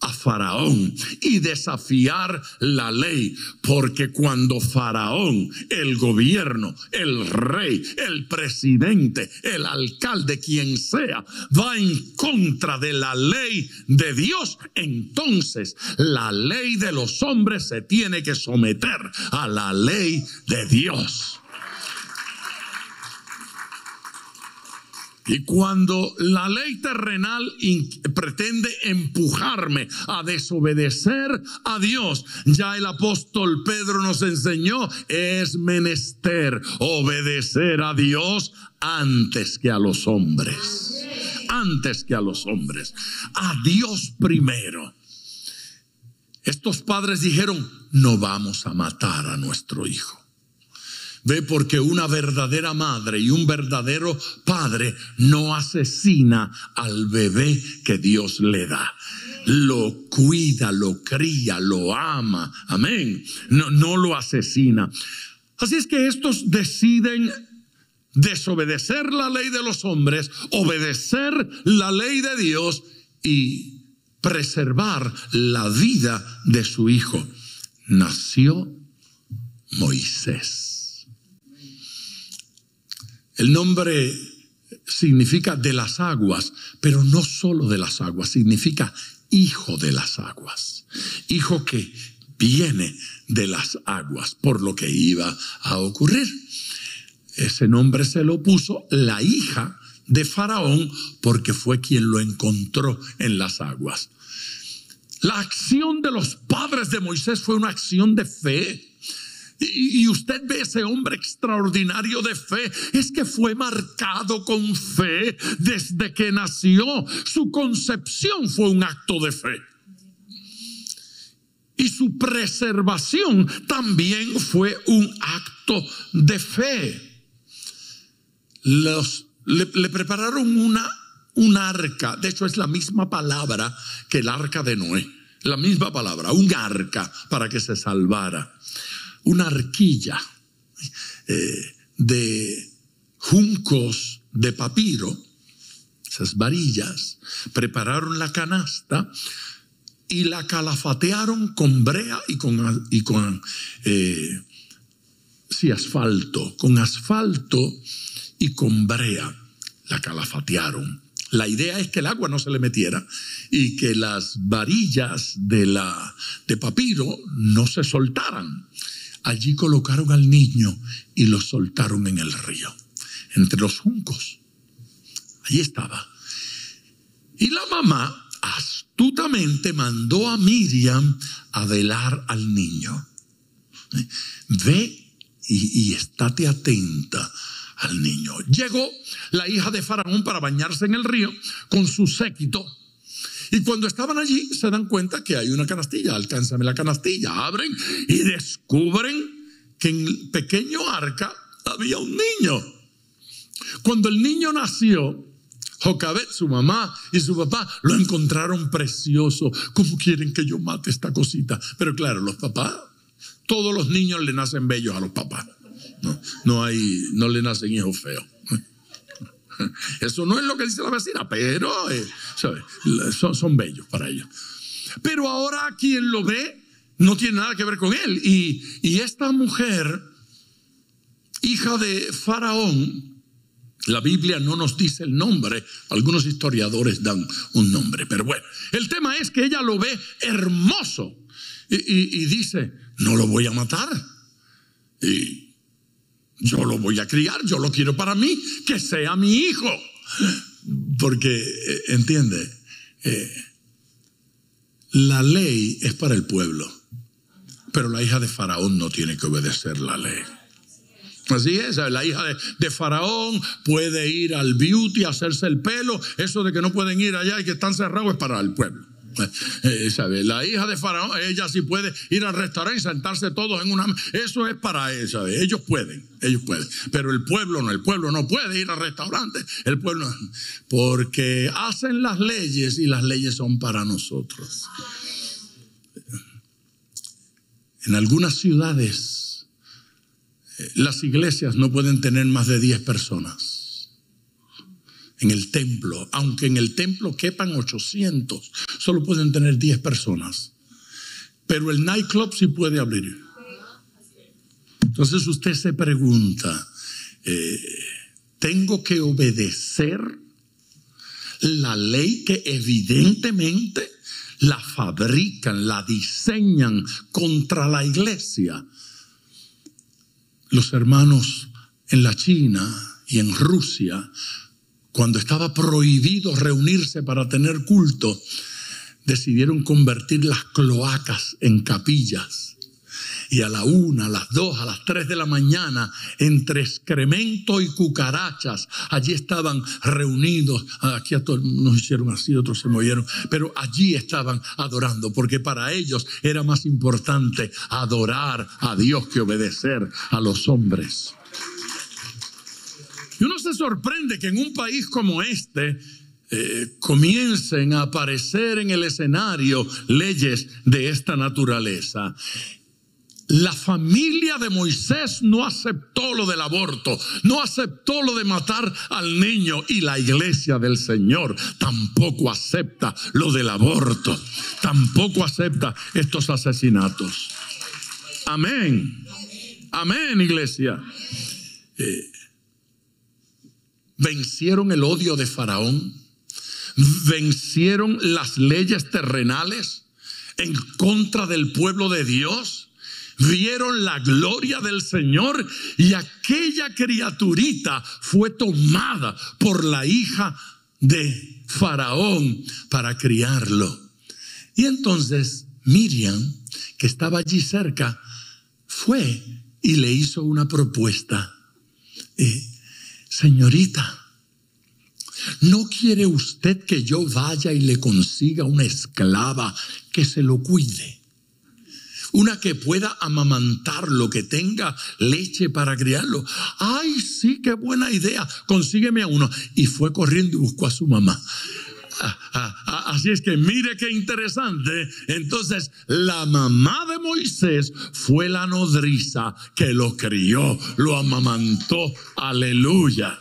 a Faraón y desafiar la ley, porque cuando Faraón, el gobierno, el rey, el presidente, el alcalde, quien sea, va en contra de la ley de Dios, entonces la ley de los hombres se tiene que someter a la ley de Dios. Y cuando la ley terrenal pretende empujarme a desobedecer a Dios, ya el apóstol Pedro nos enseñó, es menester obedecer a Dios antes que a los hombres. Antes que a los hombres. A Dios primero. Estos padres dijeron, no vamos a matar a nuestro hijo. Ve, porque una verdadera madre y un verdadero padre no asesina al bebé que Dios le da. Lo cuida, lo cría, lo ama. Amén. No lo asesina. Así es que estos deciden desobedecer la ley de los hombres, obedecer la ley de Dios y preservar la vida de su hijo. Nació Moisés. El nombre significa de las aguas, pero no solo de las aguas, significa hijo de las aguas. Hijo que viene de las aguas, por lo que iba a ocurrir. Ese nombre se lo puso la hija de Faraón, porque fue quien lo encontró en las aguas. La acción de los padres de Moisés fue una acción de fe. Y usted ve ese hombre extraordinario de fe, es que fue marcado con fe desde que nació. Su concepción fue un acto de fe. Y su preservación también fue un acto de fe. Le prepararon un arca, de hecho es la misma palabra que el arca de Noé. la misma palabra, un arca para que se salvara. Una arquilla de juncos de papiro, esas varillas, prepararon la canasta y la calafatearon con brea y con asfalto. Con asfalto y con brea la calafatearon. La idea es que el agua no se le metiera y que las varillas de papiro no se soltaran. Allí colocaron al niño y lo soltaron en el río, entre los juncos. Allí estaba. Y la mamá astutamente mandó a Miriam a velar al niño. Ve y estate atenta al niño. Llegó la hija de Faraón para bañarse en el río con su séquito. Y cuando estaban allí se dan cuenta que hay una canastilla. Alcánzame la canastilla. Abren y descubren que en el pequeño arca había un niño. Cuando el niño nació, Jocabet, su mamá y su papá lo encontraron precioso. ¿Cómo quieren que yo mate esta cosita? Pero claro, los papás, todos los niños le nacen bellos a los papás. No le nacen hijos feos. Eso no es lo que dice la vecina, pero son bellos para ellos. Pero ahora quien lo ve no tiene nada que ver con él. Y esta mujer, hija de Faraón, la Biblia no nos dice el nombre. Algunos historiadores dan un nombre, pero bueno, el tema es que ella lo ve hermoso y dice: no lo voy a matar, y yo lo voy a criar, yo lo quiero para mí, que sea mi hijo. Porque, entiende, la ley es para el pueblo, pero la hija de Faraón no tiene que obedecer la ley. Así es, la hija de Faraón puede ir al beauty, hacerse el pelo. Eso de que no pueden ir allá y que están cerrados es para el pueblo. La hija de Faraón, ella sí puede ir al restaurante y sentarse todos en una. Eso es para ella, ellos pueden. Pero el pueblo no puede ir al restaurante. El pueblo, porque hacen las leyes y las leyes son para nosotros. En algunas ciudades, las iglesias no pueden tener más de 10 personas. En el templo, aunque en el templo quepan 800, solo pueden tener 10 personas. Pero el nightclub sí puede abrir. Entonces usted se pregunta, ¿tengo que obedecer la ley que evidentemente la fabrican, la diseñan contra la iglesia? Los hermanos en la China y en Rusia, cuando estaba prohibido reunirse para tener culto, decidieron convertir las cloacas en capillas. Y a la 1, a las 2, a las 3 de la mañana, entre excremento y cucarachas, allí estaban reunidos. Aquí a todos nos hicieron así, otros se movieron, pero allí estaban adorando, porque para ellos era más importante adorar a Dios que obedecer a los hombres. Y uno se sorprende que en un país como este comiencen a aparecer en el escenario leyes de esta naturaleza. La familia de Moisés no aceptó lo del aborto, no aceptó lo de matar al niño, y la iglesia del Señor tampoco acepta lo del aborto, tampoco acepta estos asesinatos. Amén. Amén, iglesia. Vencieron el odio de Faraón, vencieron las leyes terrenales en contra del pueblo de Dios, vieron la gloria del Señor, y aquella criaturita fue tomada por la hija de Faraón para criarlo. Y entonces Miriam, que estaba allí cerca, fue y le hizo una propuesta. Señorita, ¿no quiere usted que yo vaya y le consiga una esclava que se lo cuide? Una que pueda amamantarlo, que tenga leche para criarlo. ¡Ay, sí, qué buena idea! Consígueme a uno. Y fue corriendo y buscó a su mamá. Así es que mire qué interesante. Entonces la mamá de Moisés fue la nodriza que lo crió, lo amamantó. Aleluya.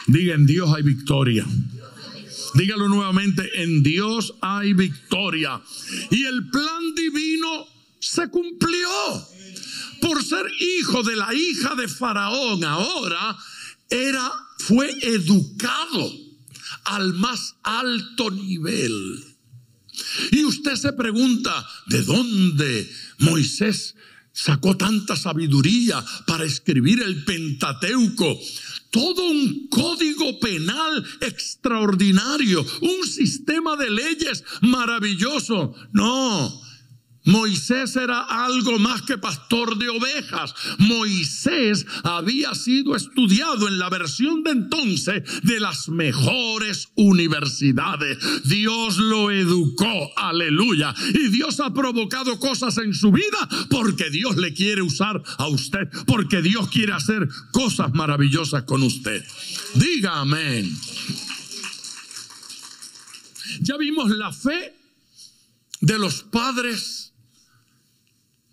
Diga, en Dios hay victoria. Dígalo nuevamente, en Dios hay victoria. Y el plan divino se cumplió. Por ser hijo de la hija de Faraón, ahora fue educado al más alto nivel. Y usted se pregunta, ¿de dónde Moisés sacó tanta sabiduría para escribir el Pentateuco? Todo un código penal extraordinario, un sistema de leyes maravilloso. No, Moisés era algo más que pastor de ovejas. Moisés había sido estudiado en la versión de entonces de las mejores universidades. Dios lo educó, aleluya. Y Dios ha provocado cosas en su vida porque Dios le quiere usar a usted, porque Dios quiere hacer cosas maravillosas con usted. Diga amén. Ya vimos la fe de los padres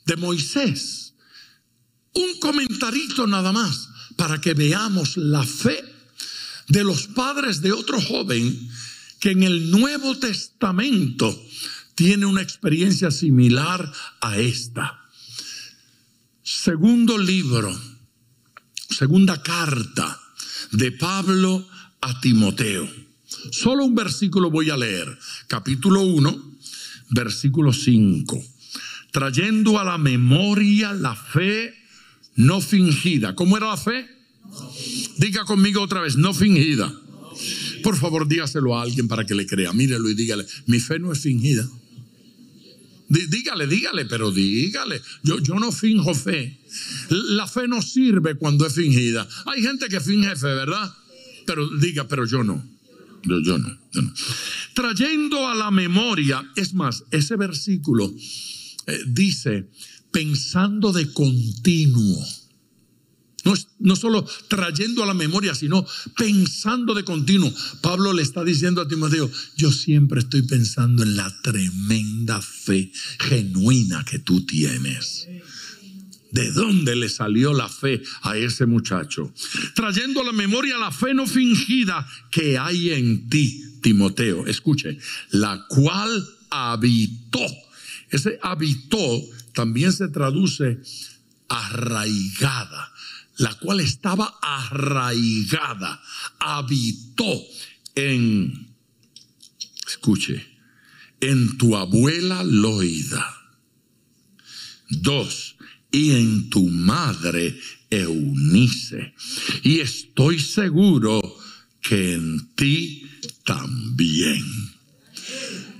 de Moisés. Un comentarito nada más para que veamos la fe de los padres de otro joven que en el Nuevo Testamento tiene una experiencia similar a esta. Segunda carta de Pablo a Timoteo. Solo un versículo voy a leer. Capítulo 1, versículo 5. Trayendo a la memoria la fe no fingida. ¿Cómo era la fe? Diga conmigo otra vez, no fingida. Por favor, dígaselo a alguien para que le crea. Mírelo y dígale, mi fe no es fingida. Dígale, pero dígale. Yo no finjo fe. La fe no sirve cuando es fingida. Hay gente que finge fe, ¿verdad? Pero yo no. Yo no. Trayendo a la memoria, es más, ese versículo dice, pensando de continuo. No solo trayendo a la memoria, sino pensando de continuo. Pablo le está diciendo a Timoteo, yo siempre estoy pensando en la tremenda fe genuina que tú tienes. ¿De dónde le salió la fe a ese muchacho? Trayendo a la memoria la fe no fingida que hay en ti, Timoteo. Escuche, la cual habitó. Ese habitó también se traduce arraigada, la cual estaba arraigada, habitó en tu abuela Loida. 2, y en tu madre Eunice. Y estoy seguro que en ti también.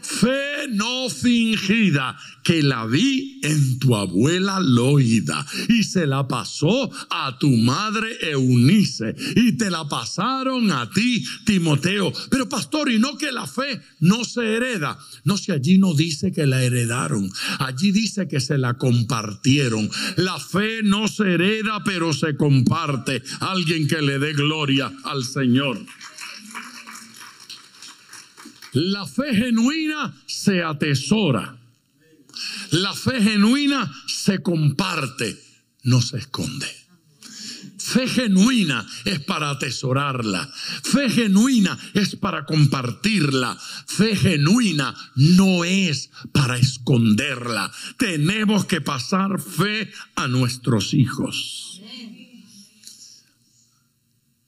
Fe no fingida que la vi en tu abuela Loida y se la pasó a tu madre Eunice y te la pasaron a ti, Timoteo. Pero pastor, ¿y no que la fe no se hereda? No, si allí no dice que la heredaron, allí dice que se la compartieron. La fe no se hereda, pero se comparte. Alguien que le dé gloria al Señor. La fe genuina se atesora. La fe genuina se comparte, no se esconde. Fe genuina es para atesorarla. Fe genuina es para compartirla. Fe genuina no es para esconderla. Tenemos que pasar fe a nuestros hijos.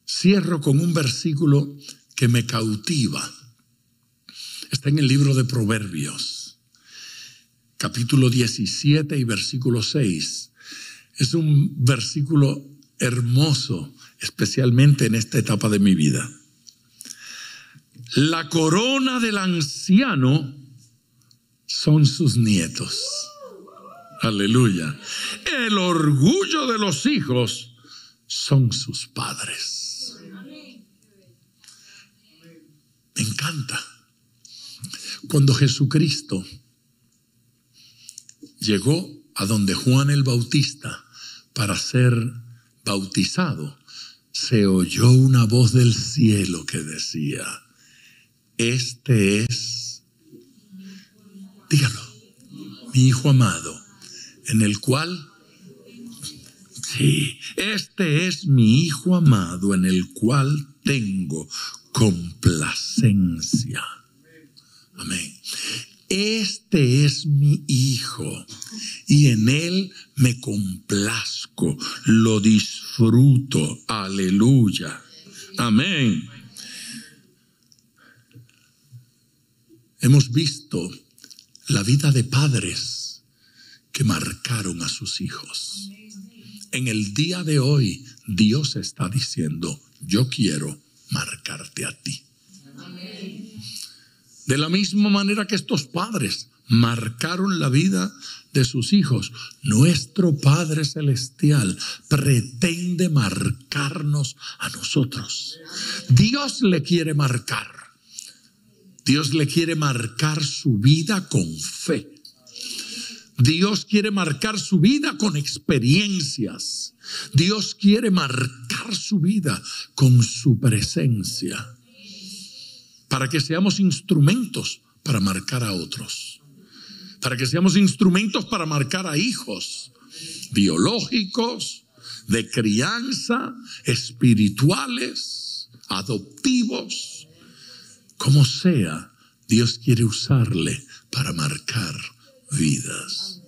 Cierro con un versículo que me cautiva. Está en el libro de Proverbios, capítulo 17 y versículo 6. Es un versículo hermoso, especialmente en esta etapa de mi vida. La corona del anciano son sus nietos. Aleluya. El orgullo de los hijos son sus padres. Me encanta. Cuando Jesucristo llegó a donde Juan el Bautista para ser bautizado, se oyó una voz del cielo que decía, este es, dígalo, mi Hijo amado, en el cual, sí, este es mi Hijo amado, en el cual tengo complacencia. Amén. Este es mi Hijo y en Él me complazco, lo disfruto. Aleluya. Amén. Hemos visto la vida de padres que marcaron a sus hijos. En el día de hoy, Dios está diciendo, yo quiero marcarte a ti. De la misma manera que estos padres marcaron la vida de sus hijos, nuestro Padre Celestial pretende marcarnos a nosotros. Dios le quiere marcar. Dios le quiere marcar su vida con fe. Dios quiere marcar su vida con experiencias. Dios quiere marcar su vida con su presencia. Para que seamos instrumentos para marcar a otros. Para que seamos instrumentos para marcar a hijos biológicos, de crianza, espirituales, adoptivos. Como sea, Dios quiere usarle para marcar vidas.